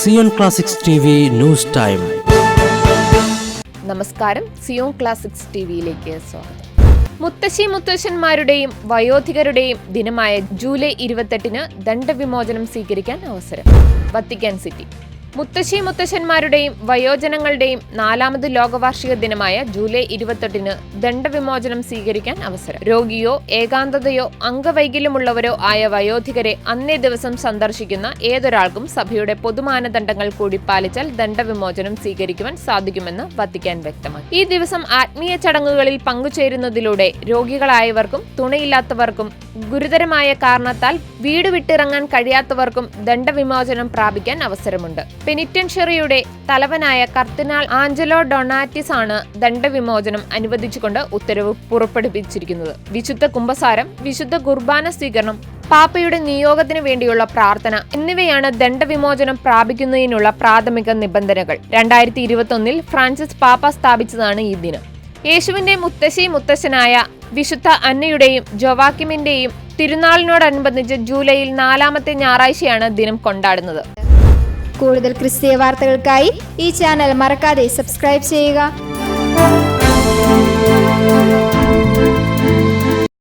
Zion classics TV news time. നമസ്കാരം, Zion classics TVയിലേക്ക് സ്വാഗതം. മുത്തശ്ശി മുത്തശ്ശന്മാരുടെയും വയോധികരുടെയും ദിനമായ ജൂലൈ 28 ദണ്ഡവിമോചനം സ്വീകരിക്കാൻ അവസരം. Vatican city. മുത്തശ്ശി മുത്തശ്ശന്മാരുടെയും വയോജനങ്ങളുടെയും 4ാമത് ലോകവാർഷിക ദിനമായ ജൂലൈ 28 ദണ്ഡവിമോചനം സ്വീകരിക്കാൻ അവസരം. രോഗിയോ ഏകാന്തതയോ അംഗവൈകല്യമുള്ളവരോ ആയ വയോധികരെ അന്നേ ദിവസം സന്ദർശിക്കുന്ന ഏതൊരാൾക്കും സഭയുടെ പൊതുമാനദണ്ഡങ്ങൾ കൂടി പാലിച്ചാൽ ദണ്ഡവിമോചനം സ്വീകരിക്കുവാൻ സാധിക്കുമെന്ന് വത്തിക്കാൻ വ്യക്തമാക്കി. ഈ ദിവസം ആത്മീയ ചടങ്ങുകളിൽ പങ്കുചേരുന്നതിലൂടെ രോഗികളായവർക്കും തുണയില്ലാത്തവർക്കും ഗുരുതരമായ കാരണത്താൽ വീട് വിട്ടിറങ്ങാൻ കഴിയാത്തവർക്കും ദണ്ഡവിമോചനം പ്രാപിക്കാൻ അവസരമുണ്ട്. പെനിറ്റൻഷ്യറിയുടെ തലവനായ കർദിനാൾ ആഞ്ചലോ ഡൊണാറ്റിസ് ആണ് ദണ്ഡവിമോചനം അനുവദിച്ചുകൊണ്ട് ഉത്തരവ് പുറപ്പെടുവിച്ചിരിക്കുന്നത്. വിശുദ്ധ കുമ്പസാരം, വിശുദ്ധ കുർബാന സ്വീകരണം, പാപ്പയുടെ നിയോഗത്തിന് വേണ്ടിയുള്ള പ്രാർത്ഥന എന്നിവയാണ് ദണ്ഡവിമോചനം പ്രാപിക്കുന്നതിനുള്ള പ്രാഥമിക നിബന്ധനകൾ. 2021 ഫ്രാൻസിസ് പാപ്പ സ്ഥാപിച്ചതാണ് ഈ ദിനം. യേശുവിന്റെ മുത്തശ്ശി മുത്തശ്ശനായ വിശുദ്ധ അന്നയുടെയും ജോവാക്കിമിന്റെയും തിരുനാളിനോടനുബന്ധിച്ച് ജൂലൈയിൽ 4ാമത്തെ ഞായറാഴ്ചയാണ് ദിനം കൊണ്ടാടുന്നത്. കൂടുതൽ ക്രിസ്തീയ വാർത്തകൾക്കായി ഈ ചാനൽ മറക്കാതെ സബ്സ്ക്രൈബ് ചെയ്യുക.